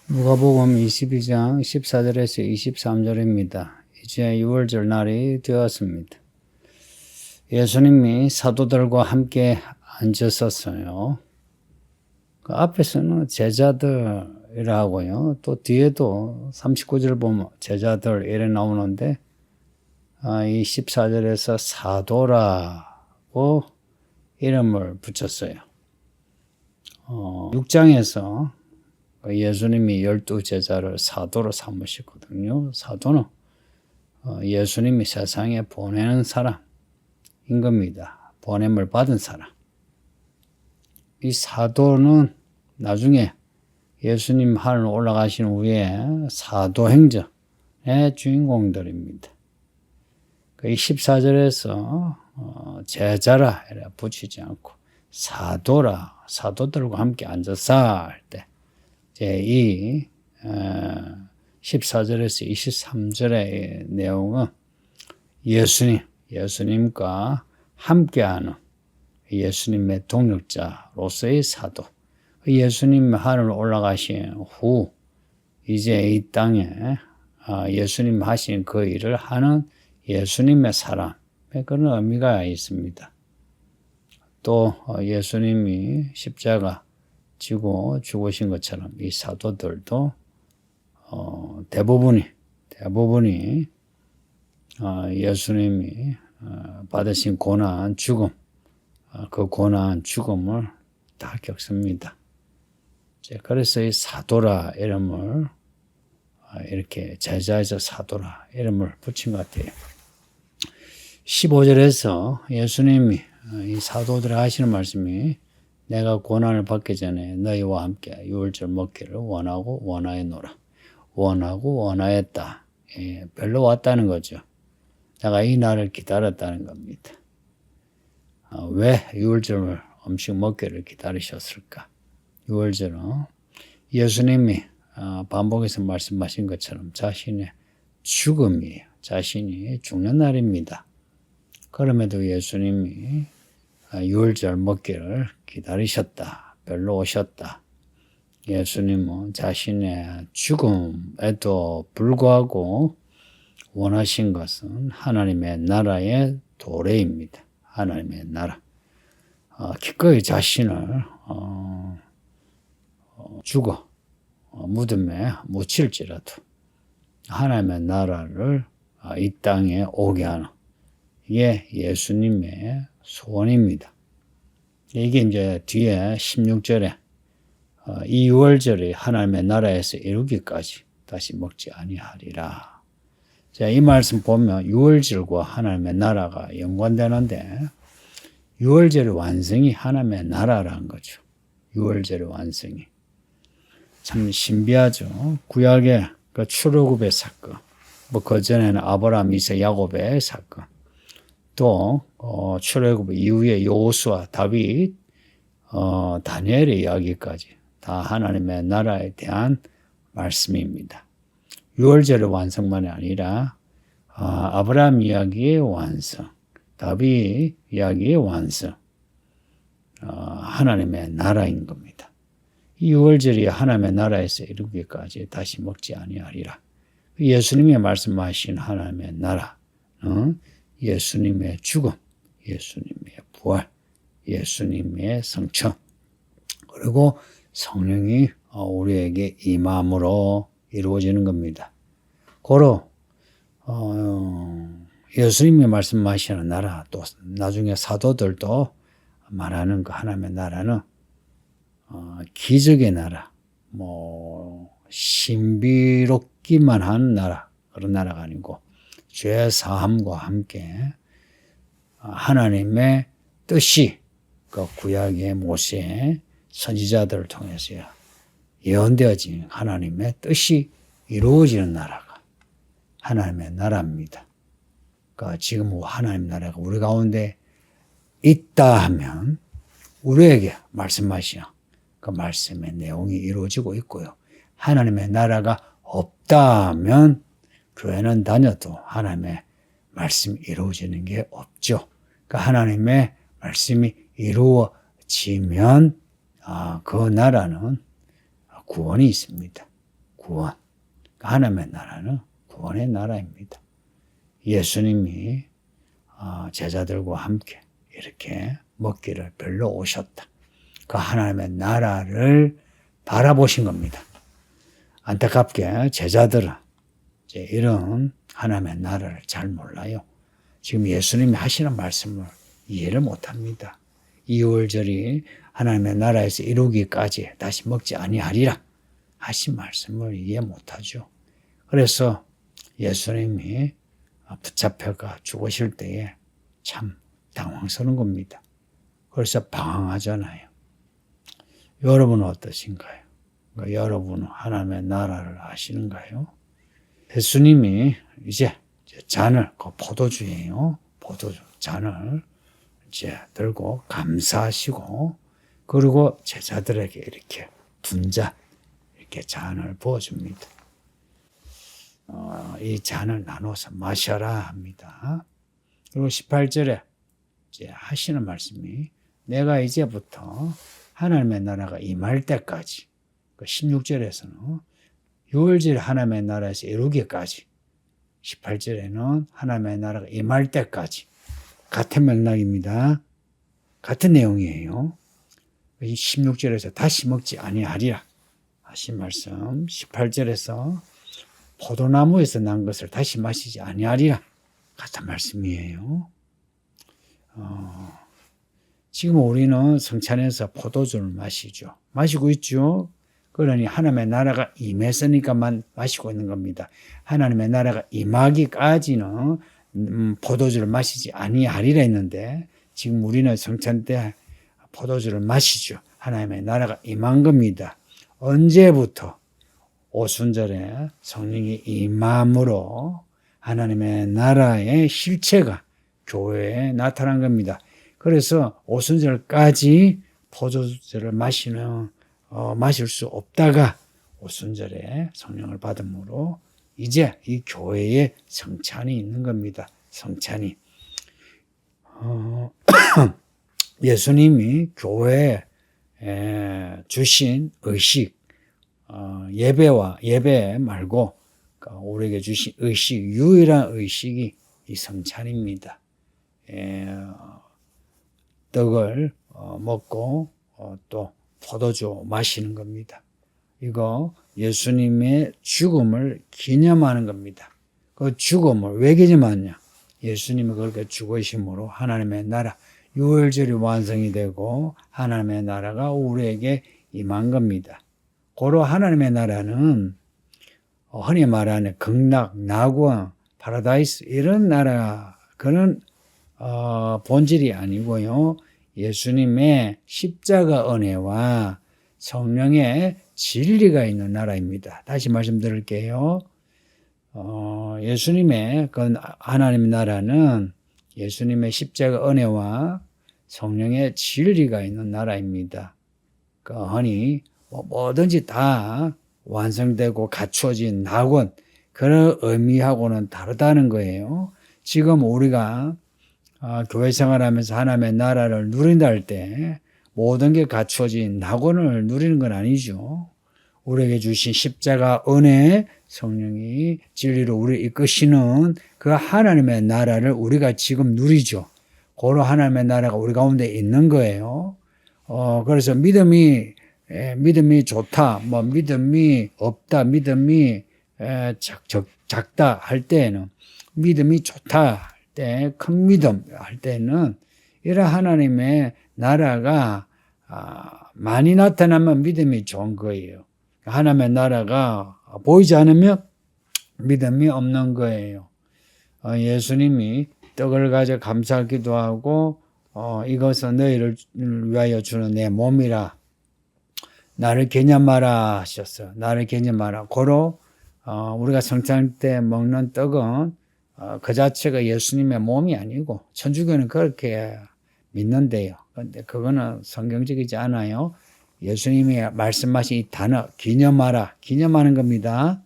누가복음 22장 14절에서 23절입니다. 이제 유월절 날이 되었습니다. 예수님이 사도들과 함께 앉으셨어요. 그 앞에서는 제자들이라고요. 또 뒤에도 39절 보면 제자들 이래 나오는데 이 14절에서 사도라고 이름을 붙였어요. 6장에서 예수님이 12제자를 사도로 삼으셨거든요. 사도는 예수님이 세상에 보내는 사람인 겁니다. 보냄을 받은 사람. 이 사도는 나중에 예수님 하늘 올라가신 후에 사도행전의 주인공들입니다. 이 14절에서 제자라 붙이지 않고 사도들과 함께 앉아서 할 때 이 14절에서 23절의 내용은 예수님과 함께하는 예수님의 동력자로서의 사도. 예수님 하늘 올라가신 후 이제 이 땅에 예수님 하신 그 일을 하는 예수님의 사람, 그런 의미가 있습니다. 또 예수님이 십자가 지고 죽으신 것처럼 이 사도들도 대부분이 예수님이 받으신 고난, 죽음, 그 고난, 죽음을 다 겪습니다. 그래서 이 사도라 이름을 이렇게 제자에서 사도라 이름을 붙인 것 같아요. 15절에서 예수님이 이 사도들이 하시는 말씀이 내가 고난을 받기 전에 너희와 함께 유월절 먹기를 원하고 원하였노라. 원하고 원하였다. 별로 왔다는 거죠. 내가 이 날을 기다렸다는 겁니다. 왜 유월절 음식 먹기를 기다리셨을까? 유월절은 예수님이 반복해서 말씀하신 것처럼 자신의 죽음이에요. 자신이 죽는 날입니다. 그럼에도 예수님이 유월절 먹기를 기다리셨다. 별로 오셨다. 예수님은 자신의 죽음에도 불구하고 원하신 것은 하나님의 나라의 도래입니다. 하나님의 나라. 기꺼이 자신을 죽어 무덤에 묻힐지라도 하나님의 나라를 이 땅에 오게 하는 이게 예수님의 소원입니다. 이게 이제 뒤에 16절에 이 유월절이 하나님의 나라에서 이루기까지 다시 먹지 아니하리라. 자, 이 말씀 보면 유월절과 하나님의 나라가 연관되는데 유월절의 완성이 하나님의 나라라는 거죠. 유월절의 완성이. 참 신비하죠. 구약의 그 출애굽의 사건, 그 전에는 아브라함, 이삭, 야곱의 사건, 또 출애굽 이후에 여호수아, 다윗, 다니엘의 이야기까지 다 하나님의 나라에 대한 말씀입니다. 유월절의 완성만이 아니라 아브라함 이야기의 완성, 다윗 이야기의 완성, 하나님의 나라인 겁니다. 이 유월절이 하나님의 나라에서 이루기까지 다시 먹지 아니하리라. 예수님이 말씀하신 하나님의 나라는 예수님의 죽음, 예수님의 부활, 예수님의 성천, 그리고 성령이 우리에게 임함으로 이루어지는 겁니다. 고로 예수님이 말씀하시는 나라, 또 나중에 사도들도 말하는 그 하나님의 나라는 기적의 나라, 신비롭기만 한 나라, 그런 나라가 아니고 죄 사함과 함께 하나님의 뜻이 그 구약의 모세 선지자들을 통해서 예언되어진 하나님의 뜻이 이루어지는 나라가 하나님의 나라입니다. 그러니까 지금 하나님 나라가 우리 가운데 있다 하면 우리에게 말씀하시는 그 말씀의 내용이 이루어지고 있고요. 하나님의 나라가 없다 하면 교회는 다녀도 하나님의 말씀이 이루어지는 게 없죠. 그러니까 하나님의 말씀이 이루어지면 그 나라는 구원이 있습니다. 구원. 하나님의 나라는 구원의 나라입니다. 예수님이 제자들과 함께 이렇게 먹기를 별로 오셨다. 그 하나님의 나라를 바라보신 겁니다. 안타깝게 제자들은 이제 이런 하나님의 나라를 잘 몰라요. 지금 예수님이 하시는 말씀을 이해를 못합니다. 2월절이 하나님의 나라에서 이루기까지 다시 먹지 아니하리라 하신 말씀을 이해 못하죠. 그래서 예수님이 붙잡혀가 죽으실 때에 참 당황스러운 겁니다. 그래서 방황하잖아요. 여러분은 어떠신가요? 그러니까 여러분은 하나님의 나라를 아시는가요? 예수님이 이제 잔을, 그 포도주예요. 포도주 잔을 이제 들고 감사하시고, 그리고 제자들에게 이렇게 분잔, 이렇게 잔을 부어줍니다. 이 잔을 나눠서 마셔라 합니다. 그리고 18절에 이제 하시는 말씀이 내가 이제부터 하나님의 나라가 임할 때까지, 16절에서는 6월절 하나님의 나라에서 이루기까지, 18절에는 하나님의 나라가 임할 때까지, 같은 맥락입니다. 같은 내용이에요. 16절에서 다시 먹지 아니하리라 하신 말씀, 18절에서 포도나무에서 난 것을 다시 마시지 아니하리라 같은 말씀이에요. 지금 우리는 성찬에서 포도주를 마시죠. 마시고 있죠. 그러니 하나님의 나라가 임했으니까만 마시고 있는 겁니다. 하나님의 나라가 임하기까지는 포도주를 마시지 아니하리라 했는데, 지금 우리는 성찬 때 포도주를 마시죠. 하나님의 나라가 임한 겁니다. 언제부터? 오순절에 성령이 임함으로 하나님의 나라의 실체가 교회에 나타난 겁니다. 그래서 오순절까지 포도주를 마실 수 없다가 오순절에 성령을 받음으로 이제 이 교회에 성찬이 있는 겁니다. 성찬이. 예수님이 교회에 주신 의식, 예배 말고 우리에게 주신 의식, 유일한 의식이 이 성찬입니다. 떡을 먹고 또 포도주 마시는 겁니다. 이거 예수님의 죽음을 기념하는 겁니다. 그 죽음을 왜 기념하냐? 예수님이 그렇게 죽으심으로 하나님의 나라, 유월절이 완성이 되고 하나님의 나라가 우리에게 임한 겁니다. 고로 하나님의 나라는 흔히 말하는 극락, 낙원, 파라다이스 이런 나라, 그런 본질이 아니고요. 예수님의 십자가 은혜와 성령의 진리가 있는 나라입니다. 다시 말씀드릴게요. 예수님의 그 하나님 나라는 예수님의 십자가 은혜와 성령의 진리가 있는 나라입니다. 흔히 뭐든지 다 완성되고 갖추어진 낙원, 그런 의미하고는 다르다는 거예요. 지금 우리가 교회 생활하면서 하나님의 나라를 누린다 할 때 모든 게 갖추어진 낙원을 누리는 건 아니죠. 우리에게 주신 십자가 은혜, 성령이 진리로 우리를 이끄시는 그 하나님의 나라를 우리가 지금 누리죠. 고로 하나님의 나라가 우리 가운데 있는 거예요. 그래서 믿음이 좋다, 믿음이 없다, 믿음이 작다 할 때에는, 믿음이 좋다 할 때, 큰 믿음 할 때는 이런 하나님의 나라가 많이 나타나면 믿음이 좋은 거예요. 하나님의 나라가 보이지 않으면 믿음이 없는 거예요. 예수님이 떡을 가져 감사 기도하고 이것은 너희를 위하여 주는 내 몸이라, 나를 개념하라 하셨어요. 나를 개념하라. 고로 우리가 성찬 때 먹는 떡은 그 자체가 예수님의 몸이 아니고, 천주교는 그렇게 믿는데요. 그런데 그거는 성경적이지 않아요. 예수님이 말씀하신 이 단어 기념하라, 기념하는 겁니다.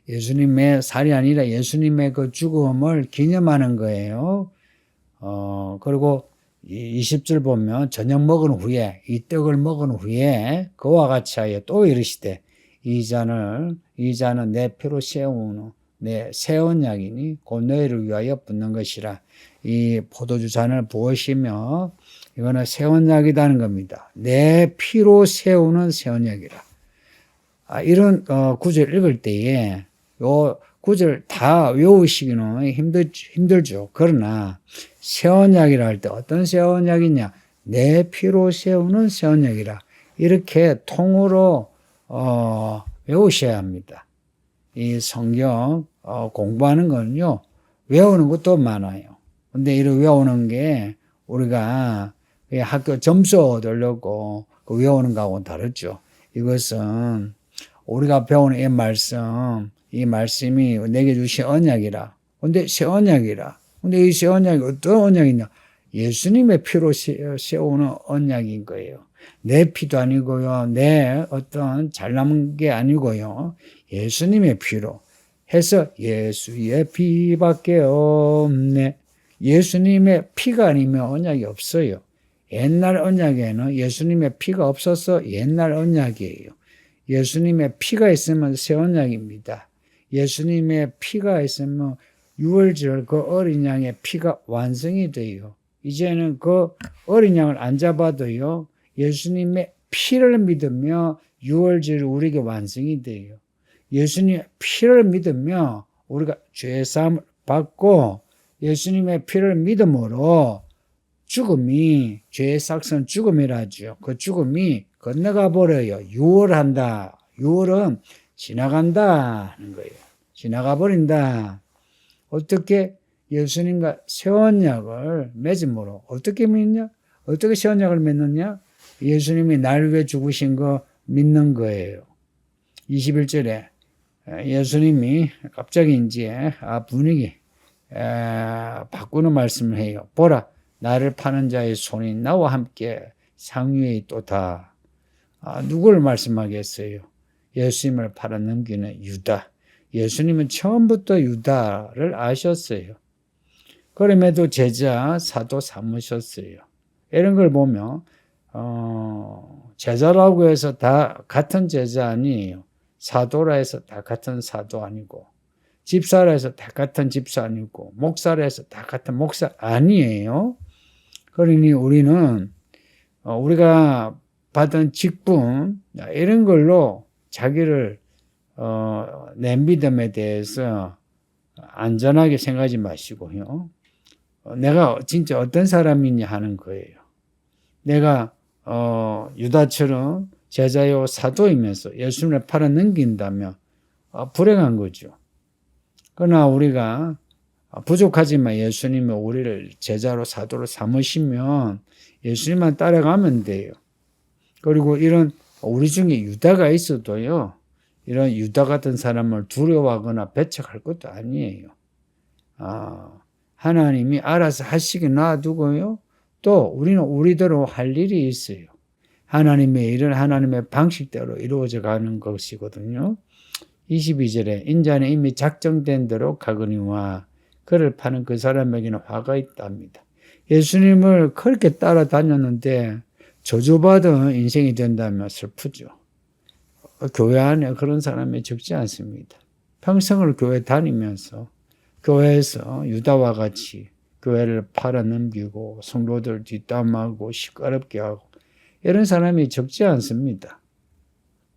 예수님의 살이 아니라 예수님의 그 죽음을 기념하는 거예요. 그리고 20절 보면 저녁 먹은 후에, 이 떡을 먹은 후에 그와 같이 하여 또 이르시되 이 잔은 내 피로 세우는 내 새 언약이니 곧 너희를 위하여 붓는 것이라. 이 포도주 잔을 부으시며 이거는 새 언약이라는 겁니다. 내 피로 세우는 새 언약이라. 이런 구절 읽을 때에 요 구절 다 외우시기는 힘들죠. 그러나 새 언약이라 할 때 어떤 새 언약이냐? 내 피로 세우는 새 언약이라. 이렇게 통으로 외우셔야 합니다. 이 성경 공부하는 거는요, 외우는 것도 많아요. 근데 이렇게 외우는 게 우리가 학교 점수 얻으려고 외우는 거하고는 다르죠. 이것은 우리가 배우는 이 말씀이 내게 주신 언약이라. 근데 새 언약이라. 근데 이 새 언약이 어떤 언약이냐? 예수님의 피로 세우는 언약인 거예요. 내 피도 아니고요. 내 어떤 잘남은 게 아니고요. 예수님의 피로 해서 예수의 피밖에 없네. 예수님의 피가 아니면 언약이 없어요. 옛날 언약에는 예수님의 피가 없어서 옛날 언약이에요. 예수님의 피가 있으면 새 언약입니다. 예수님의 피가 있으면 유월절 그 어린 양의 피가 완성이 돼요. 이제는 그 어린 양을 안 잡아도요. 예수님의 피를 믿으며 유월절이 우리에게 완성이 돼요. 예수님의 피를 믿으며 우리가 죄사함을 받고 예수님의 피를 믿음으로 죽음이 죄의 삭선 죽음이라죠. 그 죽음이 건너가 버려요. 유월한다. 유월은 지나간다 하는 거예요. 지나가 버린다. 어떻게? 예수님과 새 언약을 맺음으로. 어떻게 믿냐? 어떻게 새 언약을 맺느냐? 예수님이 날 위해 죽으신 거 믿는 거예요. 21절에 예수님이 갑자기 이제 분위기 바꾸는 말씀을 해요. 보라, 나를 파는 자의 손이 나와 함께 상위에 있도다. 누구를 말씀하겠어요? 예수님을 팔아넘기는 유다. 예수님은 처음부터 유다를 아셨어요. 그럼에도 제자, 사도 삼으셨어요. 이런 걸 보면 제자라고 해서 다 같은 제자 아니에요. 사도라 해서 다 같은 사도 아니고, 집사라 해서 다 같은 집사 아니고, 목사라 해서 다 같은 목사 아니에요. 그러니 우리는 우리가 받은 직분 이런 걸로 자기를 내 믿음에 대해서 안전하게 생각하지 마시고요. 내가 진짜 어떤 사람이냐 하는 거예요. 내가 유다처럼 제자요 사도이면서 예수님을 팔아넘긴다면 불행한 거죠. 그러나 우리가 부족하지만 예수님이 우리를 제자로 사도로 삼으시면 예수님만 따라가면 돼요. 그리고 이런 우리 중에 유다가 있어도요. 이런 유다 같은 사람을 두려워하거나 배척할 것도 아니에요. 하나님이 알아서 하시게 놔두고요. 또 우리는 우리대로 할 일이 있어요. 하나님의 일은 하나님의 방식대로 이루어져 가는 것이거든요. 22절에 인자는 이미 작정된 대로 가거니와 그를 파는 그 사람에게는 화가 있답니다. 예수님을 그렇게 따라다녔는데 저주받은 인생이 된다면 슬프죠. 교회 안에 그런 사람이 적지 않습니다. 평생을 교회 다니면서 교회에서 유다와 같이 교회를 팔아넘기고 성도들 뒷담하고 시끄럽게 하고 이런 사람이 적지 않습니다.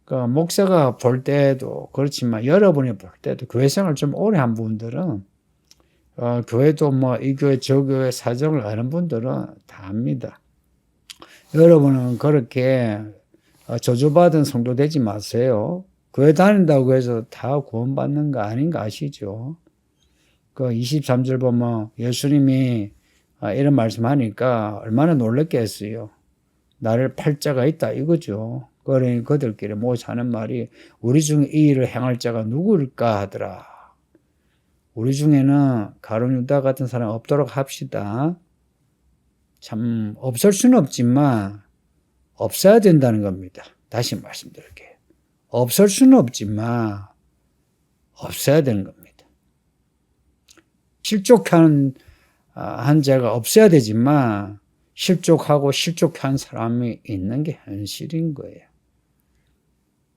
그러니까 목사가 볼 때도 그렇지만 여러분이 볼 때도 교회 생활 좀 오래 한 분들은 교회도 뭐 이 교회 저 교회 사정을 아는 분들은 다 압니다. 여러분은 그렇게 저주받은 성도 되지 마세요. 교회 다닌다고 해서 다 구원받는 거 아닌 거 아시죠? 그 23절 보면 예수님이 이런 말씀하니까 얼마나 놀랐겠어요. 나를 팔 자가 있다 이거죠. 그러니 그들끼리 모여서 하는 말이 우리 중에 이 일을 행할 자가 누구일까 하더라. 우리 중에는 가룟 유다 같은 사람 없도록 합시다. 참 없을 수는 없지만 없어야 된다는 겁니다. 다시 말씀드릴게요. 없을 수는 없지만 없어야 되는 겁니다. 실족한 자가 없어야 되지만 실족하고 실족한 사람이 있는 게 현실인 거예요.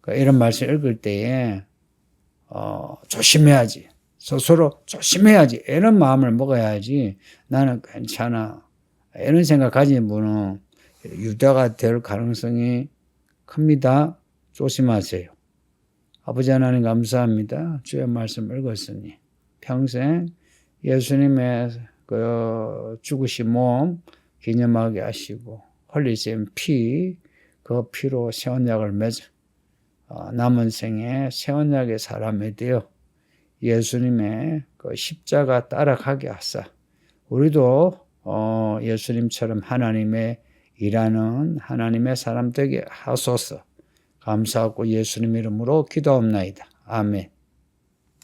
이런 말씀 읽을 때에 조심해야지. 스스로 조심해야지. 이런 마음을 먹어야지. 나는 괜찮아. 이런 생각 가진 분은 유다가 될 가능성이 큽니다. 조심하세요. 아버지 하나님 감사합니다. 주의 말씀 읽었으니 평생 예수님의 그 죽으신 몸 기념하게 하시고 흘리신 피, 그 피로 새 언약을 맺어 남은 생에 새 언약의 사람이 되어 예수님의 그 십자가 따라가게 하사 우리도 예수님처럼 하나님의 일하는 하나님의 사람 되게 하소서. 감사하고 예수님 이름으로 기도합나이다. 아멘.